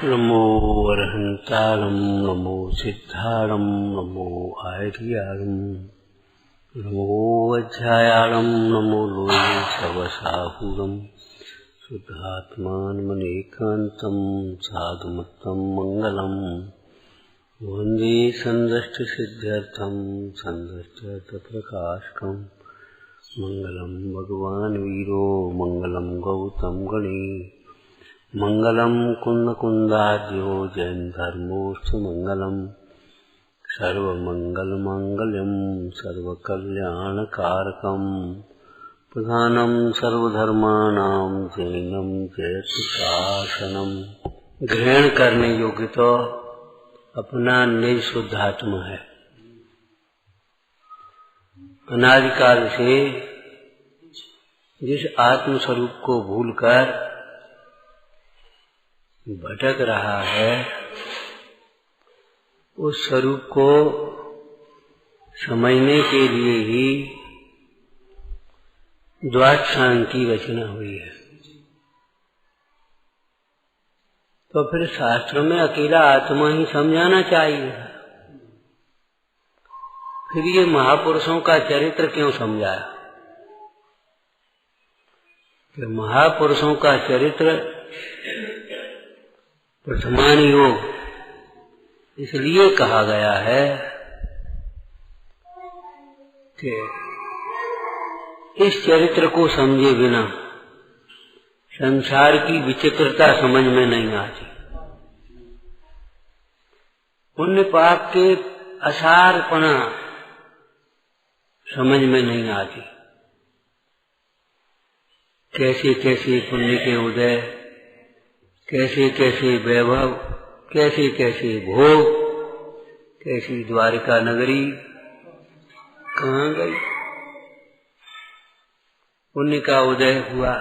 नमो अरहंतारं नमो सिद्धारं नमो आर्यारं नमो वज्रायारं नमो लोये शवसाहुरं शुद्धात्मानमनेकान्तं साधुमत्तं मंगलम् वन्दे सन्दष्टसिद्ध्यर्थं सन्दष्टार्थप्रकाशकं मंगलं भगवान् वीरो मंगलं गौतम गणे मंगलम कुंदकुंदाद्यो जैन धर्मोस्तु मंगलम सर्वमंगलमांगल्यम सर्वकल्याणकारकम प्रधानम सर्वधर्माणां जैनम जयति। ग्रहण करने योग्य तो अपना निज शुद्धात्मा है। अनादिकाल से जिस आत्म स्वरूप को भूलकर भटक रहा है, उस स्वरूप को समझने के लिए ही द्वादशांग की रचना हुई है। तो फिर शास्त्रों में अकेला आत्मा ही समझाना चाहिए। फिर ये महापुरुषों का चरित्र क्यों समझाया? कि महापुरुषों का चरित्र प्रथमान योग इसलिए कहा गया है कि इस चरित्र को समझे बिना संसार की विचित्रता समझ में नहीं आती, पुण्य पाप के असारपना समझ में नहीं आती। कैसे कैसे पुण्य के उदय, कैसे कैसे वैभव, कैसे कैसे भोग, कैसी द्वारिका नगरी कहाँ गई। पुण्य का उदय हुआ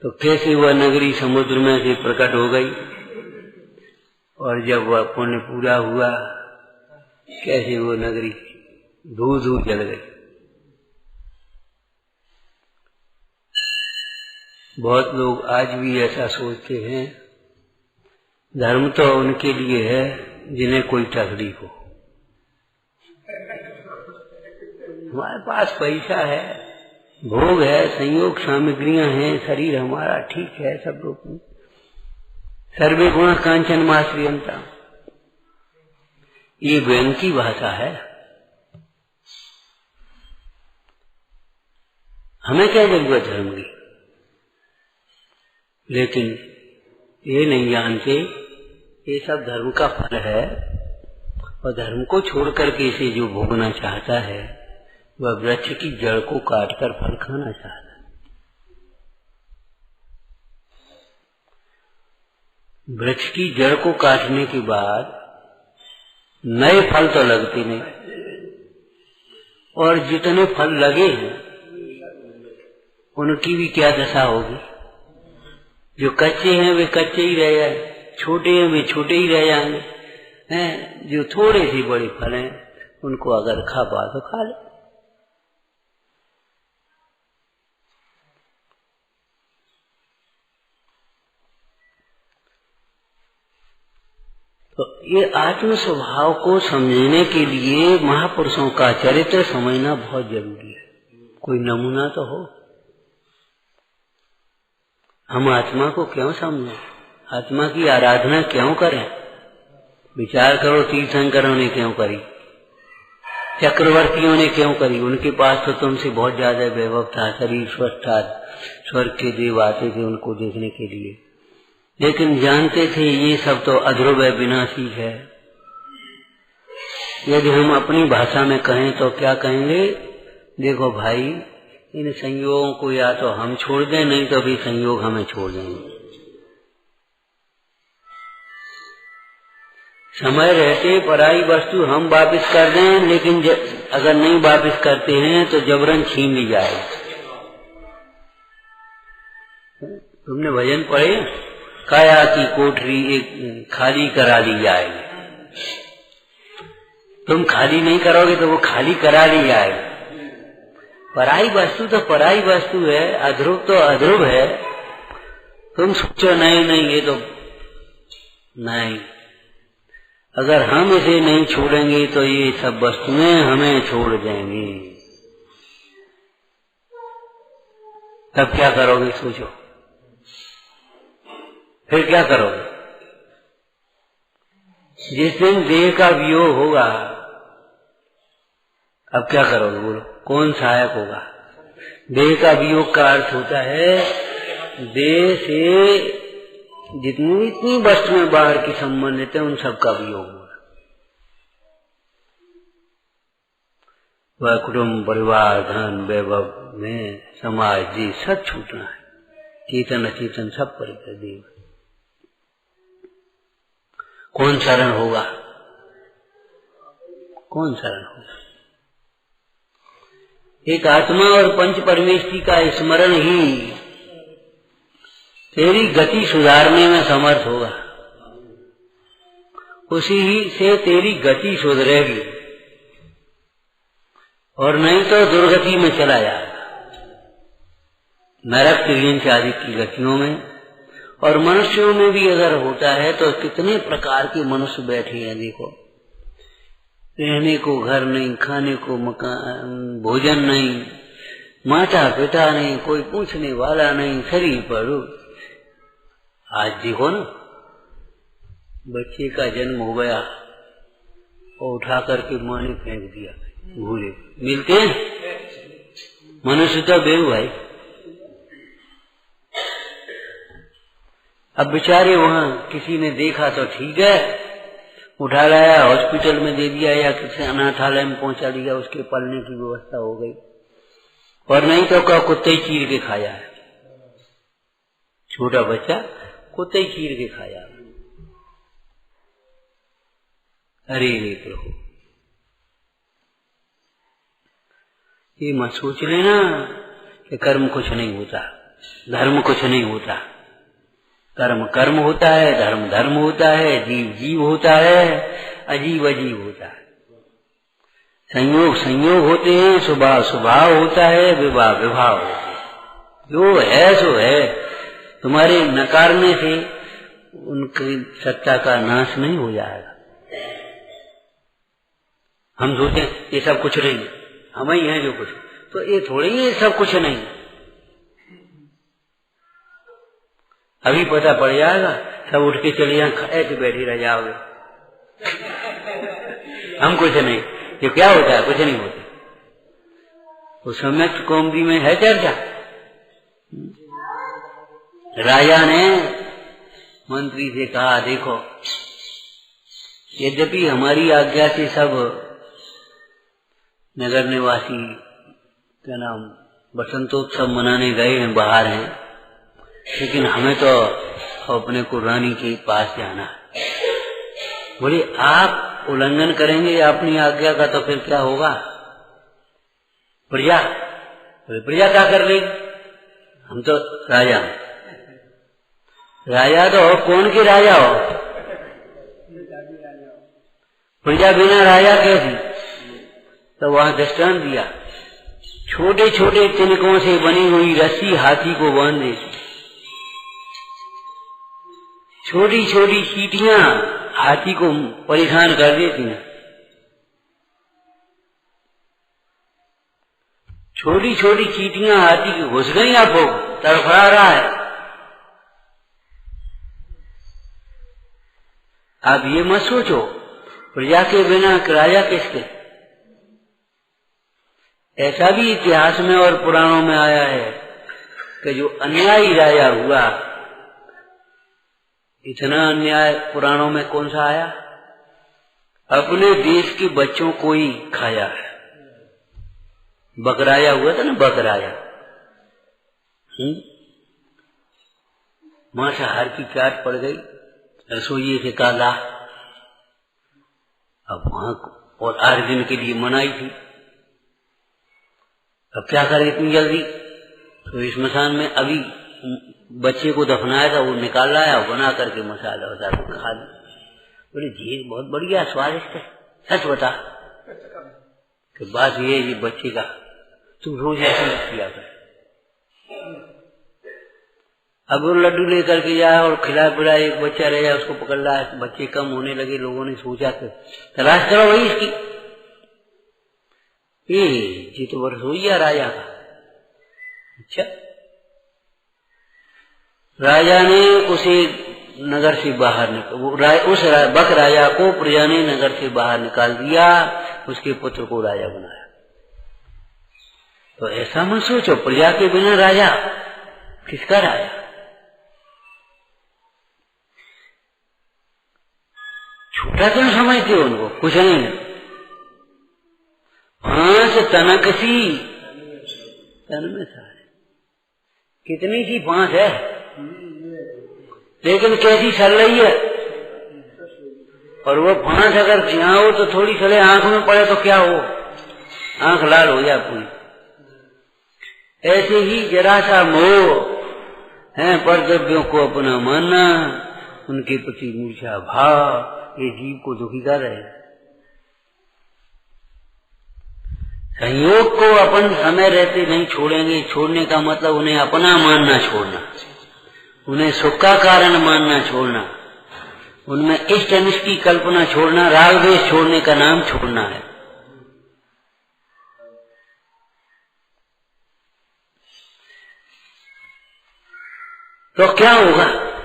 तो कैसे वह नगरी समुद्र में से प्रकट हो गई, और जब वह पुण्य पूरा हुआ कैसे वो नगरी धूल धूल जल गई। बहुत लोग आज भी ऐसा सोचते हैं धर्म तो उनके लिए है जिन्हें कोई तकलीफ हो। हमारे पास पैसा है, भोग है, संयोग सामग्रियां हैं, शरीर हमारा ठीक है, सब लोग सर्वे गुण कांचन माश्रियंता, ये व्यंग की भाषा है। हमें क्या जरूरत धर्म की? लेकिन ये नहीं जानते ये सब धर्म का फल है, और धर्म को छोड़ करके इसे जो भोगना चाहता है वह वृक्ष की जड़ को काटकर फल खाना चाहता है। वृक्ष की जड़ को काटने के बाद नए फल तो लगते नहीं, और जितने फल लगे हैं उनकी भी क्या दशा होगी। जो कच्चे हैं वे कच्चे ही रह जाए, छोटे हैं वे छोटे ही रह जाएंगे, हैं जो थोड़े से बड़े फल हैं उनको अगर खा पा तो खा ले। तो ये आत्म स्वभाव को समझने के लिए महापुरुषों का चरित्र समझना बहुत जरूरी है। कोई नमूना तो हो। हम आत्मा को क्यों समझें, आत्मा की आराधना क्यों करें? विचार करो, तीर्थंकरों ने क्यों करी, चक्रवर्तियों ने क्यों करी? उनके पास तो तुमसे बहुत ज्यादा वैभव था, शरीर स्वस्थ था, स्वर्ग के देव आते थे उनको देखने के लिए, लेकिन जानते थे ये सब तो अध्रुव है, विनाशी है। यदि हम अपनी भाषा में कहें तो क्या कहेंगे? देखो भाई, इन संयोगों को या तो हम छोड़ दें, नहीं तो भी संयोग हमें छोड़ देंगे। समय रहते पराई वस्तु हम वापस कर दें, लेकिन अगर नहीं वापस करते हैं तो जबरन छीन ली जाएगी। तुमने भजन पढ़े, काया की कोठरी एक खाली करा ली जाएगी। तुम खाली नहीं करोगे तो वो खाली करा ली जाएगी। पराई वस्तु तो पराई वस्तु है, अध्रुव तो अध्रुव है। तुम सोचो नहीं नहीं ये तो नहीं, अगर हम इसे नहीं छोड़ेंगे तो ये सब वस्तुएं हमें छोड़ देंगी। तब क्या करोगे सोचो, फिर क्या करोगे? जिस दिन देह का वियोग होगा, अब क्या करोगे बोलो, कौन सहायक होगा? देह का वियोग का अर्थ होता है देह से जितनी वस्तुएं बाहर की संबंधित है उन सब का वियोग होगा। वह कुटुंब, परिवार, धन, वैभव में समाज जी सब छूटना है, चेतन अचेतन सब परिकर देव। कौन शरण होगा? कौन शरण होगा? एक आत्मा और पंच परमेष्टि का स्मरण ही तेरी गति सुधारने में समर्थ होगा, उसी ही से तेरी गति सुधरेगी, और नहीं तो दुर्गति में चला जाएगा, नरक तिर्यंच आदि की गतियों में। और मनुष्यों में भी अगर होता है तो कितने प्रकार के मनुष्य बैठे हैं देखो, रहने को घर नहीं, खाने को मकान, भोजन नहीं, माता पिता नहीं, कोई पूछने वाला नहीं, शरीर पर। आज देखो ना, बच्चे का जन्म हो गया और उठा करके माँ ने फेंक दिया, भूले मिलते हैं मनुष्य तो बेहू भाई। अब बेचारे वहां किसी ने देखा तो ठीक है, उठा लाया, हॉस्पिटल में दे दिया या किसी अनाथालय में पहुंचा दिया, उसके पलने की व्यवस्था हो गई। और नहीं तो क्या कुत्ते ही चीर के खाया है, छोटा बच्चा कुत्ते ही चीर के खाया। अरे रे प्रभु, ये मत सोच लेना कि कर्म कुछ नहीं होता, धर्म कुछ नहीं होता। कर्म कर्म होता है, धर्म धर्म होता है, जीव जीव होता है, अजीव अजीव होता है। संयोग संयोग होते हैं, स्वभाव स्वभाव होता है, विवाह विभाव होते हैं। जो है सो है, तुम्हारे नकारने से उनकी सत्ता का नाश नहीं हो जाएगा। हम सोचते ये सब कुछ नहीं, हम ही हैं जो कुछ, तो ये थोड़ी ये सब कुछ नहीं। अभी पता पड़ जाएगा, सब उठ के चले यहाँ ऐसे बैठे रह जाओगे। हम कुछ नहीं, ये क्या होता है? कुछ नहीं होता। वो सम्यक कौमुदी में है चर्चा। राजा ने मंत्री से कहा, देखो यद्यपि हमारी आज्ञा से सब नगर निवासी क्या नाम बसंतोत्सव मनाने गए हैं, बाहर हैं, लेकिन हमें तो अपने को रानी के पास जाना है। बोले आप उल्लंघन करेंगे अपनी आज्ञा का तो फिर क्या होगा? प्रजा, बोले प्रजा क्या कर लेगी? हम तो राजा हैं। राजा तो हो, कौन के राजा हो? प्रजा बिना राजा कैसी? तो वहां दृष्टांत दिया, छोटे छोटे तिनकों से बनी हुई रस्सी हाथी को बांध देती, छोटी छोटी चींटियां हाथी को परेशान कर देती हैं, छोटी छोटी चींटियां हाथी की घुस गई, आपको तड़फड़ा रहा है। आप ये मत सोचो प्रजा के बिना राजा किसके। ऐसा भी इतिहास में और पुराणों में आया है कि जो अन्यायी राजा हुआ, इतना अन्याय पुराणों में कौन सा आया? अपने देश के बच्चों को ही खाया है। बकराया हुआ था ना, बकराया, मांसाहार की चाट पड़ गई, रसोइये से काला। अब वहां और 8 दिन के लिए मनाई थी। अब क्या करे इतनी जल्दी? तो स्मशान में अभी बच्चे को दफनाया था, वो निकाल लाया, बना करके मसाला वसा खा लिया। बोले जी बहुत बढ़िया स्वादिष्ट है। सच बता कि बात ये बच्चे का, तुम रोज ऐसे किया कर। अब वो लड्डू लेकर के जाए और खिला पिला एक बच्चा रह जाए, उसको पकड़ रहा है, बच्चे कम होने लगे, लोगों ने सोचा कि तलाश करो भाई इसकी, ये तो वर्ष हो गया राजा का। अच्छा, राजा ने उसे नगर से बाहर उस बक राजा को प्रजा ने नगर से बाहर निकाल दिया, उसके पुत्र को राजा बनाया। तो ऐसा मत सोचो प्रजा के बिना राजा, किसका राजा? छोटा क्यों समझते हो उनको? कुछ नहीं, 5 तनकसी तन में सारे, कितनी सी 5 है, लेकिन कैसी चल रही है। और वो 5 अगर यहाँ हो तो थोड़ी चले, आंख में पड़े तो क्या हो, आंख लाल हो जाए पूरी। ऐसे ही जरा सा मोह है, परद्रव्यों को अपना मानना, उनके प्रति मूर्छा भाव, ये जीव को दुखी कर रहे हैं। संयोग को अपन समय रहते नहीं छोड़ेंगे। छोड़ने का मतलब उन्हें अपना मानना छोड़ना, उन्हें सुख का कारण मानना छोड़ना, उनमें इष्ट अनिष्ट की कल्पना छोड़ना, राग द्वेष छोड़ने का नाम छोड़ना है। तो क्या होगा?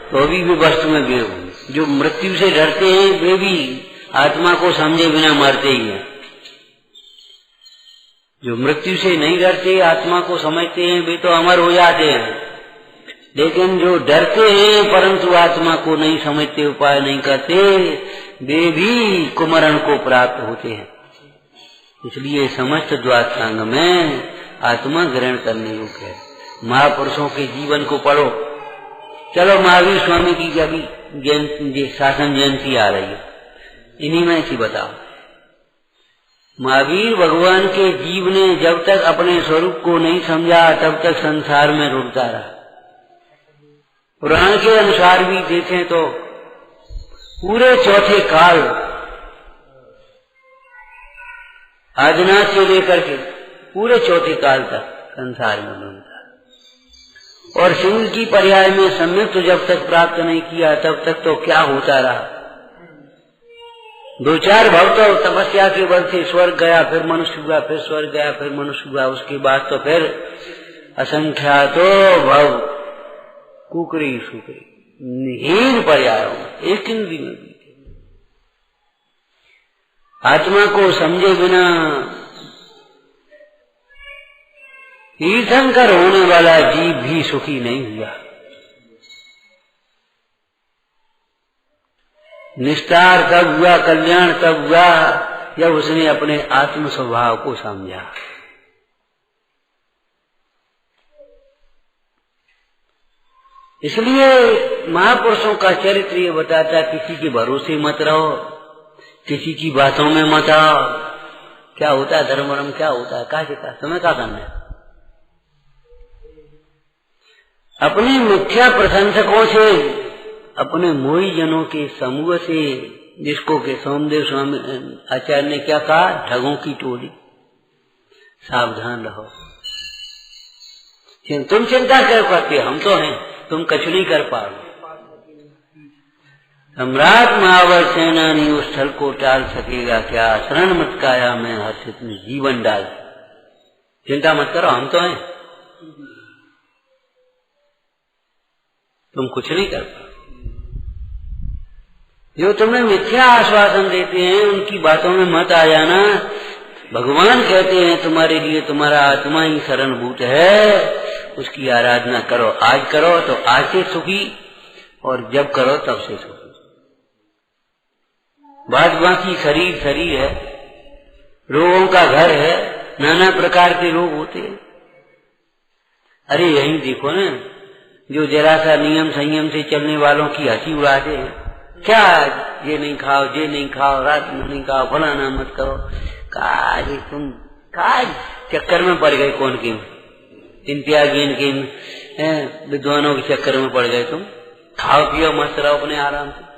तो अभी भी वस्तु में वे होंगे। जो मृत्यु से डरते हैं वे भी आत्मा को समझे बिना मरते ही हैं। जो मृत्यु से नहीं डरते, आत्मा को समझते हैं, वे तो अमर हो जाते हैं। लेकिन जो डरते हैं परंतु आत्मा को नहीं समझते, उपाय नहीं करते, वे भी कुमरण को प्राप्त होते हैं। इसलिए समस्त द्वादशांग में आत्मा ग्रहण करने योग्य है। महापुरुषों के जीवन को पढ़ो। चलो महावीर स्वामी की अभी शासन जयंती आ रही है, इन्हीं में से बताओ। महावीर भगवान के जीव ने जब तक अपने स्वरूप को नहीं समझा तब तक संसार में रुकता रहा। पुराण के अनुसार भी देखें तो पूरे चौथे काल, आदिनाथ से लेकर के पूरे चौथे काल तक संसार में घूमता, और शिव की पर्याय में सम्यक तो जब तक प्राप्त नहीं किया तब तक तो क्या होता रहा। 2-4 भव तो तपस्या के बल से स्वर्ग गया, फिर मनुष्य हुआ, फिर स्वर्ग गया, फिर मनुष्य हुआ, उसके बाद तो फिर असंख्यातो भव कुकरी सुकरी हीन पर्यायों एक इंद्री में भी। आत्मा को समझे बिना तीर्थंकर होने वाला जीव भी सुखी नहीं हुआ। निस्तार तब हुआ, कल्याण तब हुआ जब उसने अपने आत्म स्वभाव को समझा। इसलिए महापुरुषों का चरित्र ये बताता, किसी के भरोसे मत रहो, किसी की बातों में मत आओ। क्या होता है धर्म, क्या होता है, का समय का करना है। अपने मिथ्या प्रशंसकों से, अपने मोही जनों के समूह से, जिसको के सोमदेव स्वामी आचार्य ने क्या कहा, ठगों की टोली, सावधान रहो। तुम चिंता कर पाते, हम तो हैं, तुम कुछ नहीं कर पाओगे। सम्राट महावर सेनानी उस स्थल को टाल सकेगा क्या, शरण मत काया में हर्षित में जीवन डाल। चिंता मत करो, हम तो हैं, तुम कुछ नहीं कर पाओ। जो तुम्हें मिथ्या आश्वासन देते हैं उनकी बातों में मत आ जाना। भगवान कहते हैं तुम्हारे लिए तुम्हारा आत्मा ही शरणभूत है, उसकी आराधना करो। आज करो तो आज से सुखी, और जब करो तब से सुखी। बाद बाकी शरीर शरीर है, रोगों का घर है, नाना प्रकार के रोग होते हैं। अरे यही देखो ना, जो जरा सा नियम संयम से चलने वालों की हंसी उड़ाते हैं। क्या ये नहीं खाओ, ये नहीं खाओ, रात में नहीं खाओ, फलाना मत करो। काज तुम काज चक्कर में पड़ गए, कौन के इन त्यागीन के विद्वानों के चक्कर में पड़ गए। तुम खाओ पियो मस्त रहो अपने आराम से।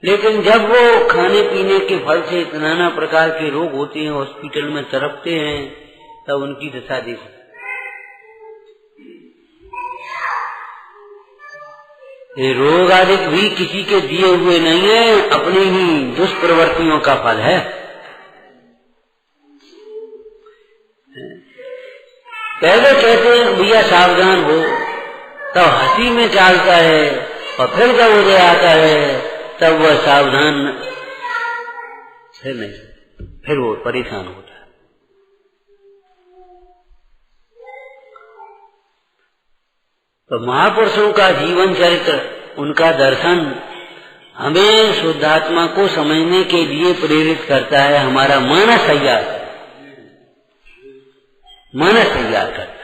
लेकिन जब वो खाने पीने के फल से नाना प्रकार के रोग होते हैं, हॉस्पिटल में तड़पते हैं, तब उनकी दशा देखो। ये रोग आदि भी किसी के दिए हुए नहीं है, अपनी ही दुष्प्रवृत्तियों का फल है। पहले कहते हैं भैया सावधान हो, तब हंसी में चालता है, और फिर जब उदय आता है तब वह सावधान फिर नहीं, फिर वो परेशान होता है। तो महापुरुषों का जीवन चरित्र, उनका दर्शन हमें शुद्धात्मा को समझने के लिए प्रेरित करता है। हमारा मानस तैयार करता है।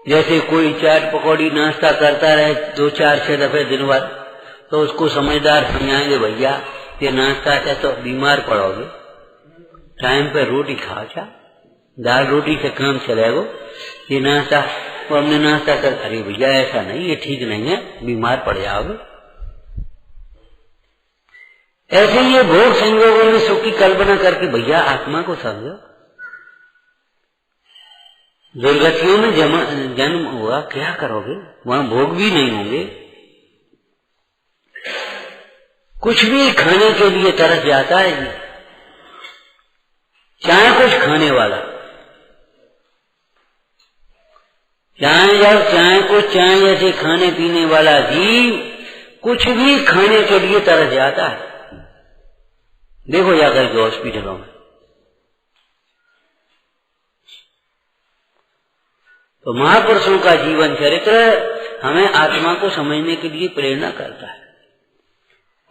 जैसे कोई चाट पकौड़ी नाश्ता करता रहे 2-4-6 दफे दिन भर, तो उसको समझदार समझाएंगे भैया ये नाश्ता है तो बीमार पड़ोगे, टाइम पे रोटी खाओ, क्या दाल रोटी से काम चलेगा, ये नाश्ता वो हमने नाश्ता कर, अरे भैया ऐसा नहीं, ये ठीक नहीं है, बीमार पड़ जाओगे। ऐसे ये भोग संयोगों में सुख की कल्पना करके भैया आत्मा को समझो, दुर्गतियों में जन्म हुआ, क्या करोगे, वहां भोग भी नहीं होंगे, कुछ भी खाने के लिए तरस जाता है जी, चाहे कुछ खाने वाला, चाहे जैसे खाने पीने वाला जीव कुछ भी खाने के लिए तरस जाता है। देखो जाकर के हॉस्पिटलों में, तो महापुरुषों का जीवन चरित्र हमें आत्मा को समझने के लिए प्रेरणा करता है।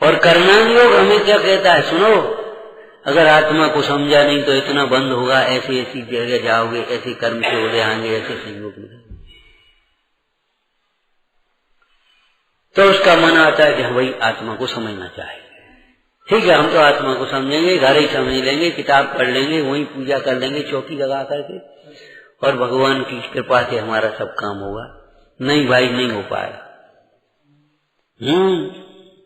और कर्मांग योग हमें क्या कहता है, सुनो, अगर आत्मा को समझा नहीं तो इतना बंद होगा, ऐसी ऐसी जगह जाओगे, ऐसे कर्म से हो जाएंगे, ऐसे संयोग मिलेंगे। तो उसका मन आता है कि हाँ भाई आत्मा को समझना चाहिए। ठीक है, हम तो आत्मा को समझेंगे, घर ही समझ लेंगे, किताब पढ़ लेंगे, वहीं पूजा कर लेंगे चौकी लगा करके, और भगवान की कृपा से हमारा सब काम होगा। नहीं भाई, नहीं हो पाएगा।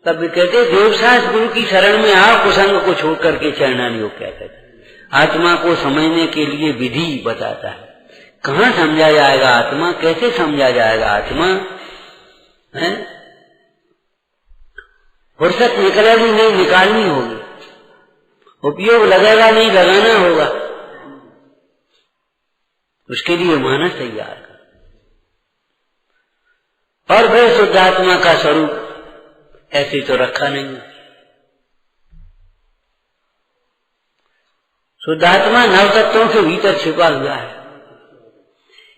तब भी कहते देवशास्त्र गुरु की शरण में आओ, कुसंग को छोड़ करके चरणान योग कहते हैं। आत्मा को समझने के लिए विधि बताता है, कहाँ समझा जाएगा आत्मा, कैसे समझा जाएगा आत्मा है। फुर्सत निकलेगी नहीं, निकालनी होगी, उपयोग लगेगा नहीं, लगाना होगा, उसके लिए मानस तैयार कर। और फिर शुद्धात्मा का स्वरूप ऐसे तो रखा नहीं है। शुद्धात्मा नव तत्वों के भीतर छिपा हुआ है,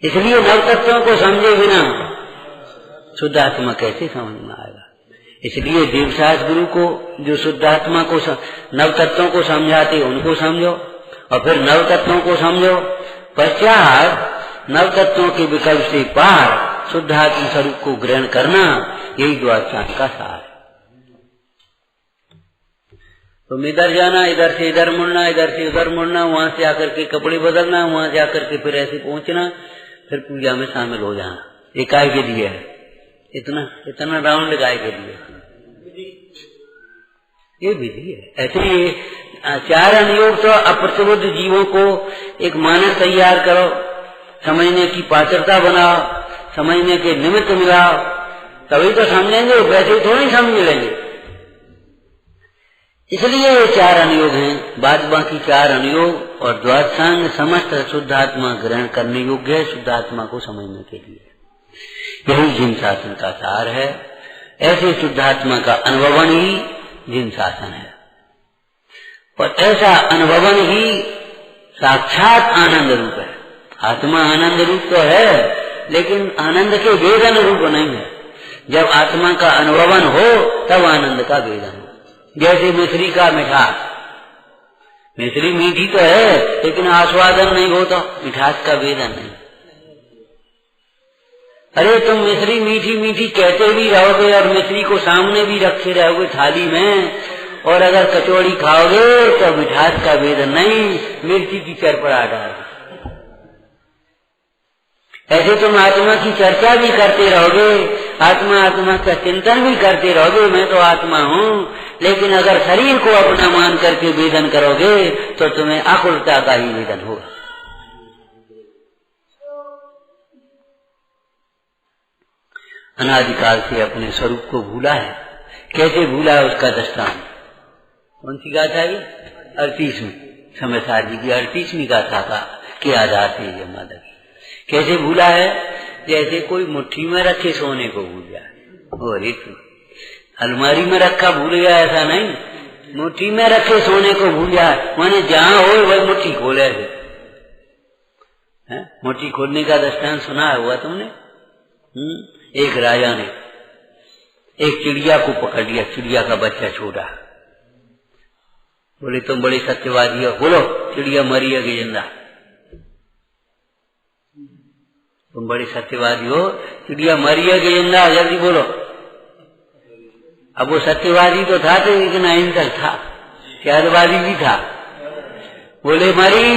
इसलिए नव तत्वों को समझे बिना शुद्धात्मा कैसे समझ में आएगा। इसलिए देवशास्त्र गुरु को जो शुद्धात्मा को नव तत्वों को समझाते उनको समझो, और फिर नव तत्वों को समझो, पश्चात नव तत्वों के विकल्प से पार शुद्धात्म स्वरूप को ग्रहण करना, यही द्वादशांग का सार है। तुम इधर जाना, इधर से इधर मुड़ना, इधर से उधर मुड़ना, वहां से आकर के कपड़े बदलना, वहां जाकर के फिर ऐसे पहुंचना, फिर पूजा में शामिल हो जाना, ये काय के लिए है, इतना राउंड गाय के लिए, ये विधि है। ऐसे ही 4 अनुयोग तो अप्रतिबुद्ध जीवों को एक मानस तैयार करो, समझने की पात्रता बनाओ, समझने के निमित्त मिलाओ, तभी तो समझेंगे, वैसे ही थोड़ी समझ लेंगे। इसलिए ये 4 अनुयोग हैं। बाद बाकी 4 अनुयोग और द्वादशांग समस्त शुद्धात्मा ग्रहण करने योग्य है, शुद्धात्मा को समझने के लिए। यही जिन शासन का सार है। ऐसे शुद्धात्मा का अनुभवन ही जिन शासन है, और ऐसा अनुभवन ही साक्षात आनंद रूप है। आत्मा आनंद रूप तो है, लेकिन आनंद के वेदन रूप नहीं है। जब आत्मा का अनुभवन हो तब आनंद का वेदन हो। जैसे मिश्री का मिठास, मिश्री मीठी तो है लेकिन आस्वादन नहीं हो तो मिठास का वेदन नहीं। अरे तुम मिश्री मीठी मीठी कहते भी रहोगे और मिश्री को सामने भी रखे रहोगे थाली में, और अगर कचौड़ी खाओगे तो मिठास का वेदन नहीं, मिर्ची की चरपड़ाहट आएगी। ऐसे तुम आत्मा की चर्चा भी करते रहोगे, आत्मा का चिंतन भी करते रहोगे, मैं तो आत्मा हूँ, लेकिन अगर शरीर को अपना मान करके वेदन करोगे तो तुम्हें आकुलता का ही वेदन होगा। अनादिकाल से अपने स्वरूप को भूला है। कैसे भूला है उसका दृष्टांत। कौन सी गाथा है? 38वीं समयसार जी की 38वीं गाथा का के आधार से ये मादा की। कैसे भूला है? जैसे कोई मुट्ठी में रखे सोने को भूल जाए। और एक अलमारी में रखा भूल गया, ऐसा नहीं, मुट्ठी में रखे सोने को भूल जाए, माने जहां हो वही मुट्ठी खोले थे। मुट्ठी खोलने का दृष्टांत सुना हुआ तुमने? एक राजा ने एक चिड़िया को पकड़ लिया, चिड़िया का बच्चा छोटा। बोले तुम बड़े सत्यवादी हो, बोलो चिड़िया मरी है कि जिंदा? तुम बड़े सत्यवादी हो, चिड़िया मरी है कि जिंदा, जल्दी बोलो। अब वो सत्यवादी तो था तो लेकिन अहिंसक था, त्यागवादी भी था। बोले मरी,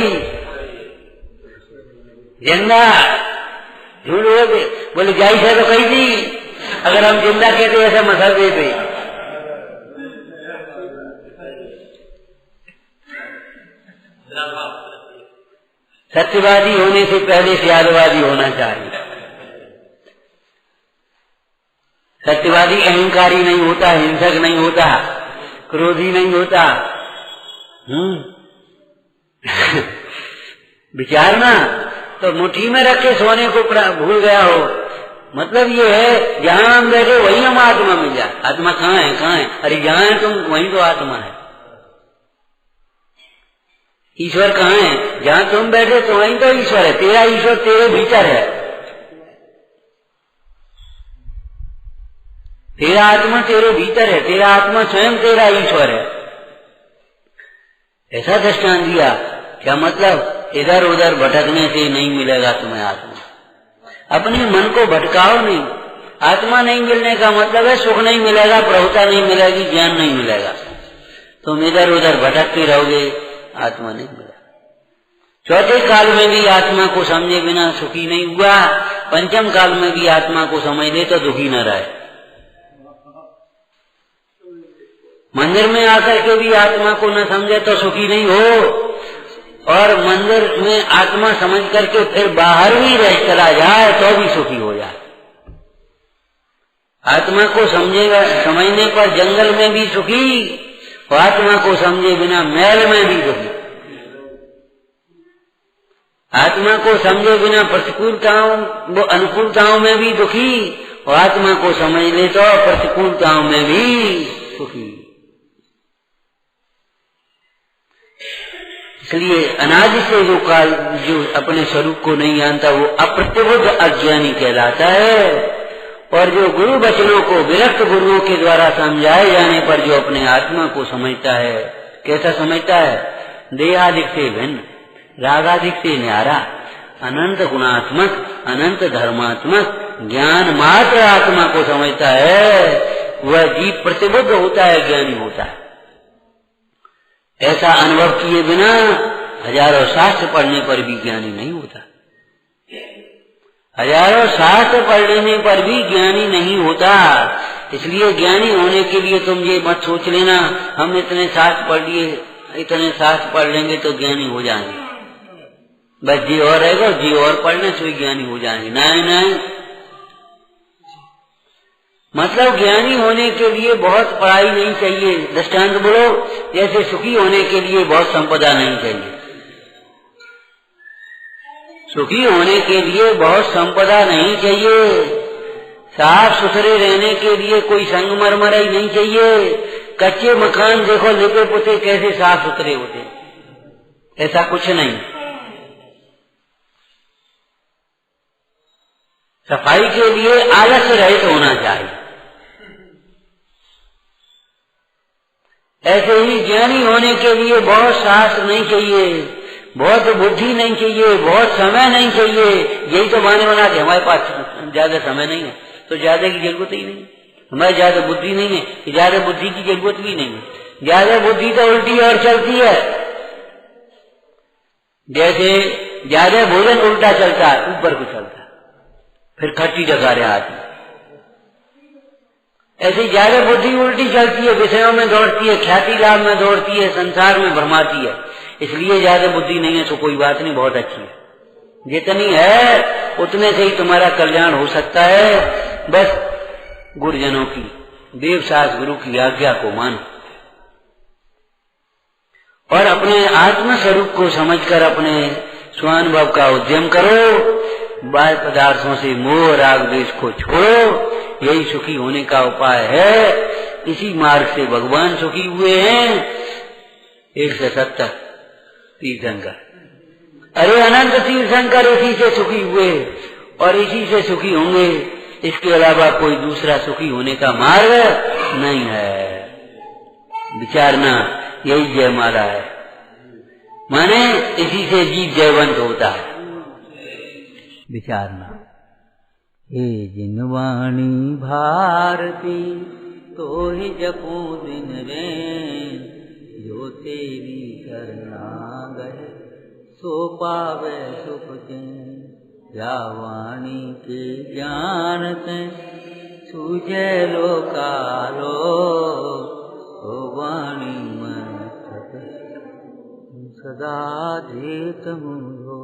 जिंदा, झूठ बोले। बोले जाई से तो कही थी, अगर हम जिंदा कहते ऐसा मसल देते। सत्यवादी होने से पहले त्यागवादी होना चाहिए। सत्यवादी अहंकारी नहीं होता, हिंसक नहीं होता, क्रोधी नहीं होता। विचारना तो मुट्ठी में रखे सोने को भूल गया हो, मतलब ये है जहां हम बैठे वहीं हम आत्मा मिल जाए। आत्मा कहाँ है? कहाँ है? अरे जहां है तुम वहीं तो आत्मा है। ईश्वर कहाँ है? जहां तुम बैठे तो वहीं तो ईश्वर है। तेरा ईश्वर तेरे भीतर है, तेरा आत्मा तेरे भीतर है, तेरा आत्मा स्वयं तेरा ईश्वर है। ऐसा दृष्टांत दिया। क्या मतलब? इधर उधर भटकने से नहीं मिलेगा तुम्हें आत्मा। अपने मन को भटकाओ नहीं। आत्मा नहीं मिलने का मतलब है सुख नहीं मिलेगा, प्रभुता नहीं मिलेगी, ज्ञान नहीं मिलेगा। तुम इधर उधर भटकते रहोगे, आत्मा नहीं मिलेगा। चौथे काल में भी आत्मा को समझे बिना सुखी नहीं हुआ, पंचम काल में भी आत्मा को समझ ले तो दुखी न रहे। मंदिर में आकर के भी आत्मा को न समझे तो सुखी नहीं हो, और मंदिर में आत्मा समझ करके फिर बाहर भी रह चला जाए तो भी सुखी हो जाए। आत्मा को समझेगा, समझने पर जंगल में भी सुखी, और आत्मा को समझे बिना महल में भी दुखी। आत्मा को समझे बिना प्रतिकूलताओं वो अनुकूलताओं में भी दुखी, और आत्मा को समझ ले तो प्रतिकूलताओं में भी सुखी। इसलिए अनादि से जो अपने स्वरूप को नहीं जानता वो अप्रतिबुद्ध अज्ञानी कहलाता है। और जो गुरु वचनों को विरक्त गुरुओं के द्वारा समझाए जाने पर जो अपने आत्मा को समझता है, कैसा समझता है? देहादिक से भिन्न, रागादिक से न्यारा, अनंत गुणात्मक, अनंत धर्मात्मक, ज्ञान मात्र आत्मा को समझता है, वह जीव प्रतिबुद्ध होता है, ज्ञानी होता है। ऐसा अनुभव किए बिना हजारों शास्त्र पढ़ने पर भी ज्ञानी नहीं होता। हजारों शास्त्र पढ़ लेने पर भी ज्ञानी नहीं होता। इसलिए ज्ञानी होने के लिए तुम ये मत सोच लेना हम इतने शास्त्र पढ़ लिए, इतने शास्त्र पढ़ लेंगे तो ज्ञानी हो जाएंगे। बस जी और रहेगा, जी और पढ़ने से ज्ञानी हो जाएंगे। नहीं नहीं, मतलब ज्ञानी होने के लिए बहुत पढ़ाई नहीं चाहिए। दृष्टांत बोलो, जैसे सुखी होने के लिए बहुत संपदा नहीं चाहिए। सुखी होने के लिए बहुत संपदा नहीं चाहिए। साफ सुथरे रहने के लिए कोई संगमरमर ही नहीं चाहिए। कच्चे मकान देखो लिपे पुते कैसे साफ सुथरे होते, ऐसा कुछ नहीं। सफाई के लिए आलस्य रहित होना चाहिए। ऐसे ही ज्ञानी होने के लिए बहुत शास्त्र नहीं चाहिए, बहुत बुद्धि नहीं चाहिए, बहुत समय नहीं चाहिए। यही तो बहाने बना के हमारे पास ज्यादा समय नहीं है तो ज्यादा की जरूरत ही नहीं, हमारी ज्यादा बुद्धि नहीं है, ज्यादा बुद्धि की जरूरत भी नहीं है। ज्यादा बुद्धि तो उल्टी और चलती है। जैसे ज्यादा भोजन उल्टा चलता है, ऊपर को चलता है, फिर खट्टी डकारे आती। ऐसी ज्यादा बुद्धि उल्टी चलती है, विषयों में दौड़ती है, ख्याति लाभ में दौड़ती है, संसार में भरमाती है। इसलिए ज्यादा बुद्धि नहीं है तो कोई बात नहीं, बहुत अच्छी है। जितनी है उतने से ही तुम्हारा कल्याण हो सकता है। बस गुरुजनों की, देव सास गुरु की आज्ञा को मानो और अपने आत्म स्वरूप को समझकर अपने स्वानुभव का उद्यम करो। बाह्य पदार्थों से मोह राग द्वेष को छोड़ो, यही सुखी होने का उपाय है। इसी मार्ग से भगवान सुखी हुए हैं। 170 तीर्थंकर, अरे अनंत तीर्थंकर इसी से सुखी हुए और इसी से सुखी होंगे। इसके अलावा कोई दूसरा सुखी होने का मार्ग नहीं है। विचारना यही जयमाला है, माने इसी से जीव जयवंत होता है। विचारना। हे जिनवाणी भारती तो ही जपो दिन रैन, जो तेरी शरणा गए सो पावे सुख चैन। या वाणी के ज्ञान से सूझे लोकालो, ओ वाणी में सदा देत मुझो।